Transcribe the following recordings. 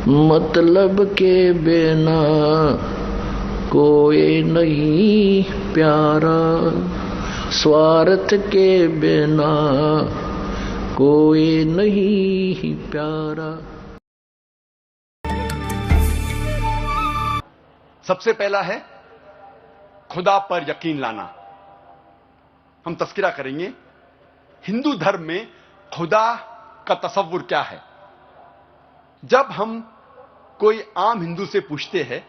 मतलब के बिना कोई नहीं प्यारा, स्वार्थ के बिना कोई नहीं प्यारा। सबसे पहला है खुदा पर यकीन लाना। हम तस्करा करेंगे हिंदू धर्म में खुदा का तसव्वुर क्या है। जब हम कोई आम हिंदू से पूछते हैं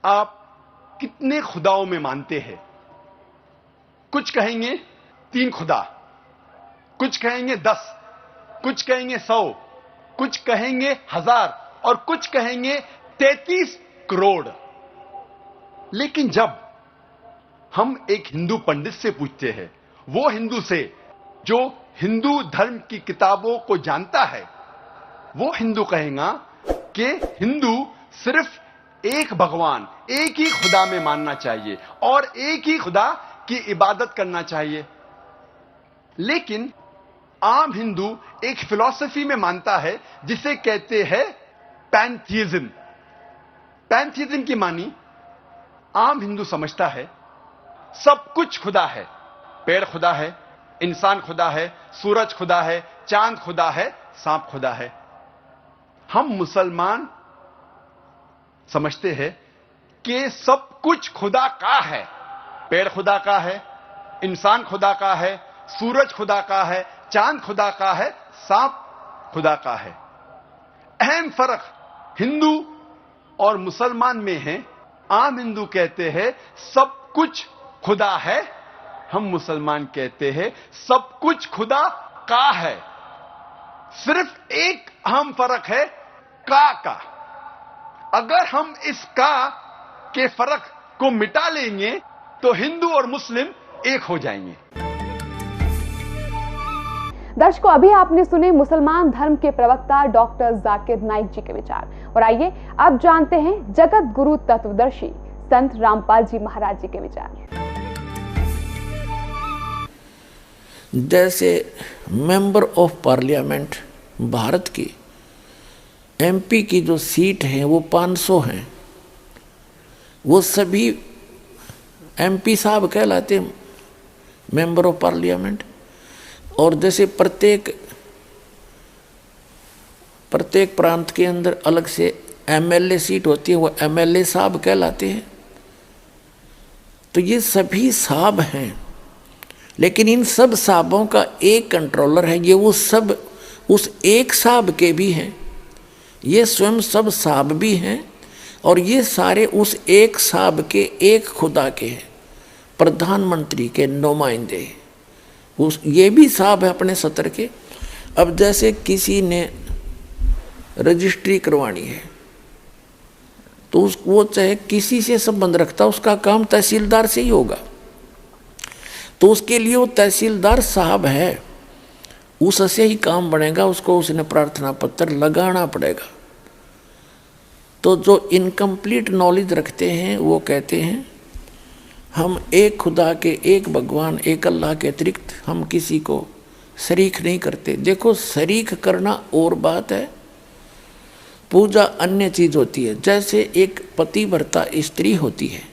आप कितने खुदाओं में मानते हैं, कुछ कहेंगे 3 खुदा, कुछ कहेंगे 10, कुछ कहेंगे 100, कुछ कहेंगे 1000 और कुछ कहेंगे 33 करोड़। लेकिन जब हम एक हिंदू पंडित से पूछते हैं, वो हिंदू से जो हिंदू धर्म की किताबों को जानता है, वो हिंदू कहेगा कि हिंदू सिर्फ एक भगवान, एक ही खुदा में मानना चाहिए और एक ही खुदा की इबादत करना चाहिए। लेकिन आम हिंदू एक फिलॉसफी में मानता है जिसे कहते हैं पैंथीइज्म। पैंथीइज्म की मानी आम हिंदू समझता है सब कुछ खुदा है। पेड़ खुदा है, इंसान खुदा है, सूरज खुदा है, चांद खुदा है, सांप खुदा है। हम मुसलमान समझते हैं कि सब कुछ खुदा का है। पेड़ खुदा का है, इंसान खुदा का है, सूरज खुदा का है, चांद खुदा का है, सांप खुदा का है। अहम फर्क हिंदू और मुसलमान में है। आम हिंदू कहते हैं सब कुछ खुदा है, हम मुसलमान कहते हैं सब कुछ खुदा का है। सिर्फ एक अहम फर्क है का। अगर हम इस का के फर्क को मिटा लेंगे तो हिंदू और मुस्लिम एक हो जाएंगे। दर्शकों, अभी आपने सुने मुसलमान धर्म के प्रवक्ता डॉक्टर जाकिर नाइक जी के विचार और आइए अब जानते हैं जगत गुरु तत्वदर्शी संत रामपाल जी महाराज जी के विचार। जैसे मेंबर ऑफ पार्लियामेंट भारत की एमपी की जो सीट हैं वो 500 हैं, वो सभी एमपी साहब कहलाते हैं, मेंबर ऑफ पार्लियामेंट। और जैसे प्रत्येक प्रांत के अंदर अलग से एमएलए सीट होती है, वो एमएलए साहब कहलाते हैं। तो ये सभी साहब हैं, लेकिन इन सब साहबों का एक कंट्रोलर है। ये वो सब उस एक साहब के भी हैं, ये स्वयं सब साहब भी हैं और ये सारे उस एक साहब के एक खुदा के हैं, प्रधानमंत्री के नुमाइंदे। ये भी साहब है अपने सत्र के। अब जैसे किसी ने रजिस्ट्री करवानी है तो वो चाहे किसी से संबंध रखता, उसका काम तहसीलदार से ही होगा, तो उसके लिए वो तहसीलदार साहब है, उससे ही काम बनेगा, उसको उसने प्रार्थना पत्र लगाना पड़ेगा। तो जो इनकम्प्लीट नॉलेज रखते हैं वो कहते हैं हम एक खुदा के, एक भगवान, एक अल्लाह के अतिरिक्त हम किसी को शरीक नहीं करते। देखो, शरीक करना और बात है, पूजा अन्य चीज होती है। जैसे एक पतिव्रता स्त्री होती है,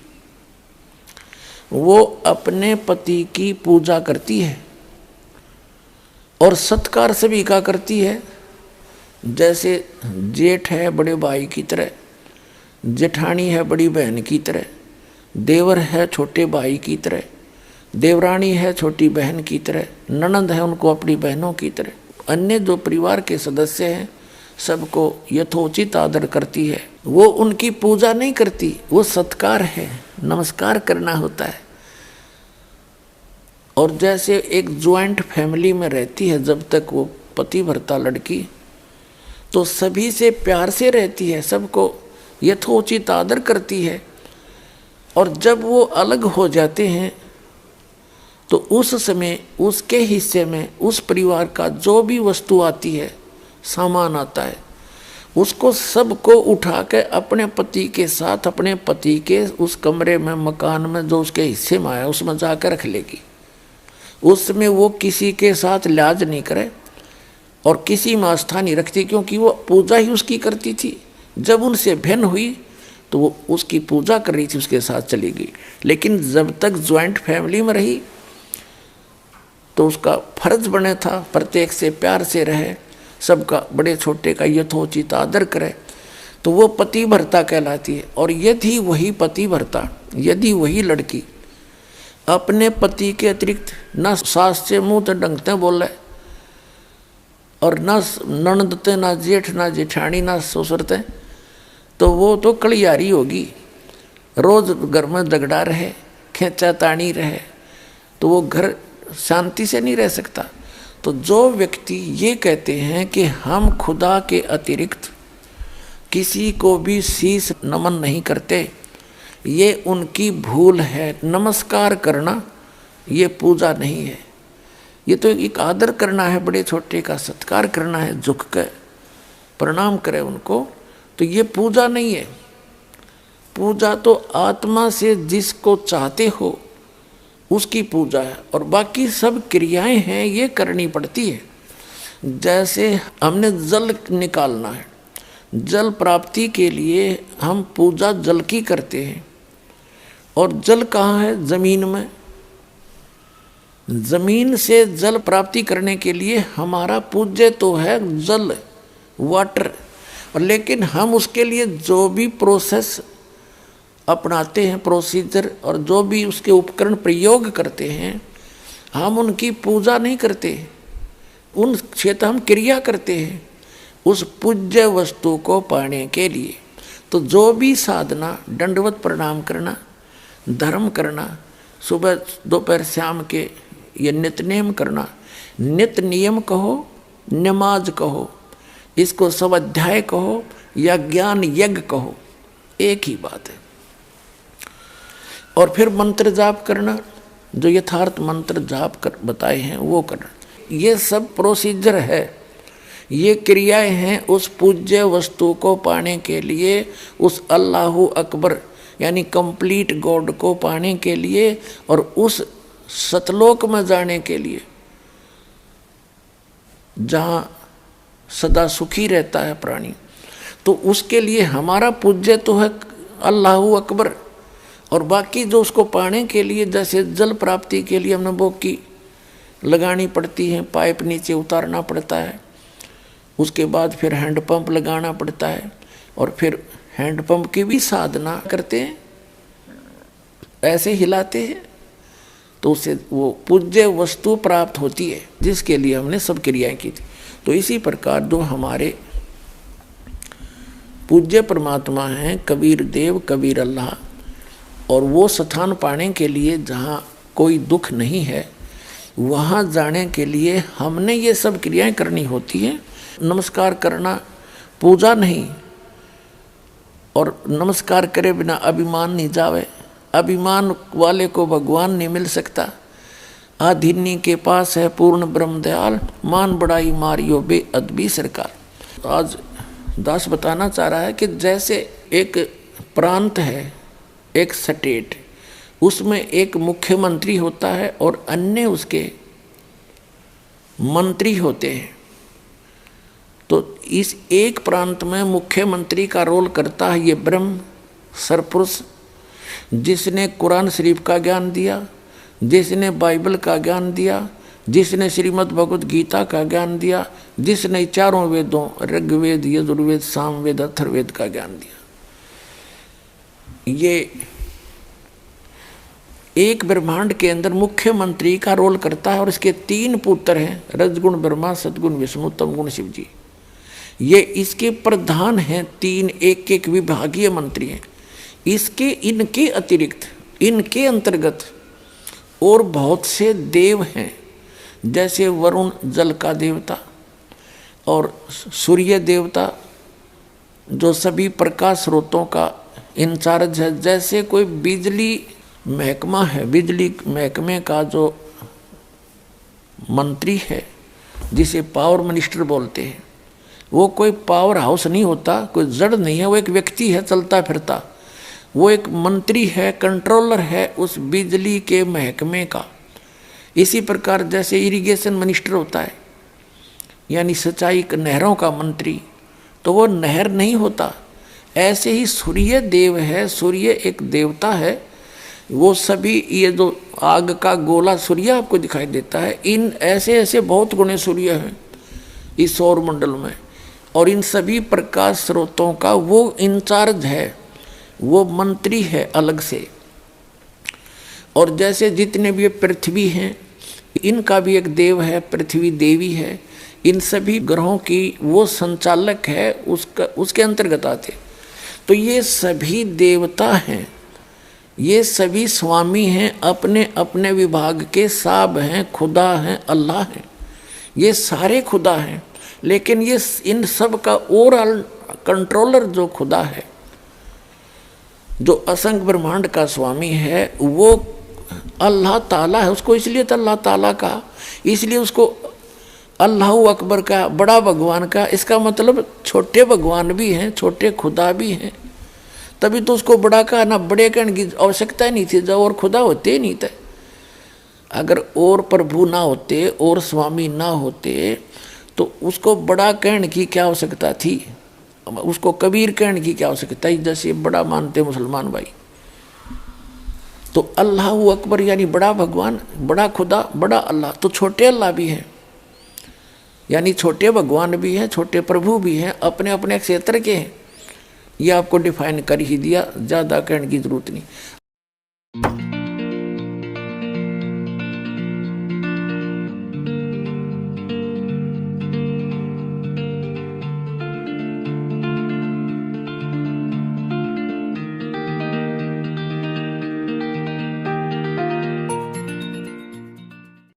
वो अपने पति की पूजा करती है और सत्कार सभी का करती है। जैसे जेठ है बड़े भाई की तरह, जेठानी है बड़ी बहन की तरह, देवर है छोटे भाई की तरह, देवरानी है छोटी बहन की तरह, ननंद है उनको अपनी बहनों की तरह। अन्य जो परिवार के सदस्य हैं सबको यथोचित आदर करती है। वो उनकी पूजा नहीं करती, वो सत्कार है, नमस्कार करना होता है। और जैसे एक ज्वाइंट फैमिली में रहती है जब तक वो पतिव्रता लड़की, तो सभी से प्यार से रहती है, सबको यथोचित आदर करती है। और जब वो अलग हो जाते हैं तो उस समय उसके हिस्से में उस परिवार का जो भी वस्तु आती है, सामान आता है, उसको सबको उठा के अपने पति के साथ अपने पति के उस कमरे में, मकान में जो उसके हिस्से में आया उसमें जाकर रख लेगी। उसमें वो किसी के साथ लिहाज नहीं करे और किसी में आस्था नहीं रखती, क्योंकि वो पूजा ही उसकी करती थी। जब उनसे भिन्न हुई तो वो उसकी पूजा कर रही थी, उसके साथ चली गई। लेकिन जब तक ज्वाइंट फैमिली में रही तो उसका फर्ज बने था प्रत्येक से प्यार से रहे, सबका बड़े छोटे का यथोचित आदर करे, तो वो पतिव्रता कहलाती है। और यदि वही पतिव्रता, यदि वही लड़की अपने पति के अतिरिक्त न सास से मुंह तो डंगते बोले और न ननदते, ना जेठ, ना जेठानी, ना ससुरते, तो वो तो कलियारी होगी, रोज घर में झगड़ा रहे, खेचा तानी रहे, तो वो घर शांति से नहीं रह सकता। तो जो व्यक्ति ये कहते हैं कि हम खुदा के अतिरिक्त किसी को भी शीश नमन नहीं करते, ये उनकी भूल है। नमस्कार करना ये पूजा नहीं है, ये तो एक आदर करना है, बड़े छोटे का सत्कार करना है, झुक कर प्रणाम करे उनको, तो ये पूजा नहीं है। पूजा तो आत्मा से जिसको चाहते हो उसकी पूजा है, और बाकी सब क्रियाएं हैं ये करनी पड़ती है। जैसे हमने जल निकालना है, जल प्राप्ति के लिए हम पूजा जल की करते हैं, और जल कहाँ है? जमीन में। जमीन से जल प्राप्ति करने के लिए हमारा पूज्य तो है जल, वाटर, और लेकिन हम उसके लिए जो भी प्रोसेस अपनाते हैं, प्रोसीजर, और जो भी उसके उपकरण प्रयोग करते हैं, हम उनकी पूजा नहीं करते, उन क्षेत्र हम क्रिया करते हैं उस पूज्य वस्तु को पाने के लिए। तो जो भी साधना, दंडवत प्रणाम करना, धर्म करना, सुबह दोपहर शाम के ये नित्य नियम करना, नित्य नियम कहो, नमाज कहो, इसको स्वाध्याय कहो या ज्ञान यज्ञ कहो, एक ही बात है। और फिर मंत्र जाप करना, जो यथार्थ मंत्र जाप कर बताए हैं वो करना, ये सब प्रोसीजर है, ये क्रियाएं हैं उस पूज्य वस्तु को पाने के लिए, उस अल्लाहु अकबर यानी कंप्लीट गॉड को पाने के लिए, और उस सतलोक में जाने के लिए जहाँ सदा सुखी रहता है प्राणी। तो उसके लिए हमारा पूज्य तो है अल्लाहु अकबर, और बाकी जो उसको पाने के लिए, जैसे जल प्राप्ति के लिए हमने बोकी लगानी पड़ती है, पाइप नीचे उतारना पड़ता है, उसके बाद फिर हैंडपंप लगाना पड़ता है, और फिर हैंडपंप की भी साधना करते हैं, ऐसे हिलाते हैं, तो उससे वो पूज्य वस्तु प्राप्त होती है जिसके लिए हमने सब क्रियाएं की थी। तो इसी प्रकार जो हमारे पूज्य परमात्मा हैं, कबीर देव, कबीर अल्लाह, और वो स्थान पाने के लिए जहाँ कोई दुख नहीं है, वहाँ जाने के लिए हमने ये सब क्रियाएं करनी होती हैं। नमस्कार करना पूजा नहीं, और नमस्कार करे बिना अभिमान नहीं जावे, अभिमान वाले को भगवान नहीं मिल सकता। आधिन्नी के पास है पूर्ण ब्रह्म दयाल, मान बड़ाई मारियो बे अदबी सरकार। आज दास बताना चाह रहा है कि जैसे एक प्रांत है, एक स्टेट, उसमें एक मुख्यमंत्री होता है और अन्य उसके मंत्री होते हैं। तो इस एक प्रांत में मुख्यमंत्री का रोल करता है ये ब्रह्म सरपुरुष, जिसने कुरान शरीफ का ज्ञान दिया, जिसने बाइबल का ज्ञान दिया, जिसने श्रीमद् भगवद गीता का ज्ञान दिया, जिसने चारों वेदों ऋग्वेद, यजुर्वेद, सामवेद, अथर्ववेद का ज्ञान दिया। ये एक ब्रह्मांड के अंदर मुख्यमंत्री का रोल करता है, और इसके 3 पुत्र हैं, रजगुण ब्रह्मा, सदगुण विष्णु, तमगुण शिव जी। ये इसके प्रधान हैं, 3 एक विभागीय मंत्री हैं। इसके इनके अतिरिक्त, इनके अंतर्गत और बहुत से देव हैं, जैसे वरुण जल का देवता, और सूर्य देवता जो सभी प्रकाश स्रोतों का इंचार्ज है। जैसे कोई बिजली महकमा है, बिजली महकमे का जो मंत्री है, जिसे पावर मिनिस्टर बोलते हैं, वो कोई पावर हाउस नहीं होता, कोई जड़ नहीं है, वो एक व्यक्ति है चलता फिरता, वो एक मंत्री है, कंट्रोलर है उस बिजली के महकमे का। इसी प्रकार जैसे इरिगेशन मिनिस्टर होता है, यानी सच्चाई के नहरों का मंत्री, तो वो नहर नहीं होता। ऐसे ही सूर्य देव है, सूर्य एक देवता है। वो सभी ये जो आग का गोला सूर्य आपको दिखाई देता है, इन ऐसे ऐसे बहुत गुणे सूर्य हैं इस सौर मंडल में, और इन सभी प्रकाश स्रोतों का वो इंचार्ज है, वो मंत्री है अलग से। और जैसे जितने भी पृथ्वी हैं, इनका भी एक देव है, पृथ्वी देवी है। इन सभी ग्रहों की वो संचालक है, उसके अंतर्गत आते। तो ये सभी देवता हैं, ये सभी स्वामी हैं, अपने अपने विभाग के साब हैं, खुदा हैं, अल्लाह हैं। ये सारे खुदा हैं, लेकिन ये इन सब का ओवरऑल कंट्रोलर जो खुदा है, जो असंख्य ब्रह्मांड का स्वामी है, वो अल्लाह ताला है। उसको इसलिए तो अल्लाह ताला का, इसलिए उसको अल्लाह अकबर का, बड़ा भगवान का। इसका मतलब छोटे भगवान भी हैं, छोटे खुदा भी हैं, तभी तो उसको बड़ा कहा ना। बड़े कहने की आवश्यकता नहीं थी जब और खुदा होते ही नहीं थे। अगर और प्रभु ना होते और स्वामी ना होते तो उसको बड़ा कहने की क्या आवश्यकता थी, उसको कबीर कहने की क्या आवश्यकता है, जैसे बड़ा मानते मुसलमान भाई। तो अल्लाह अकबर यानी बड़ा भगवान, बड़ा खुदा, बड़ा अल्लाह। तो छोटे अल्लाह भी हैं, यानी छोटे भगवान भी हैं, छोटे प्रभु भी हैं, अपने अपने क्षेत्र के हैं। ये आपको डिफाइन कर ही दिया, ज़्यादा कहने की जरूरत नहीं।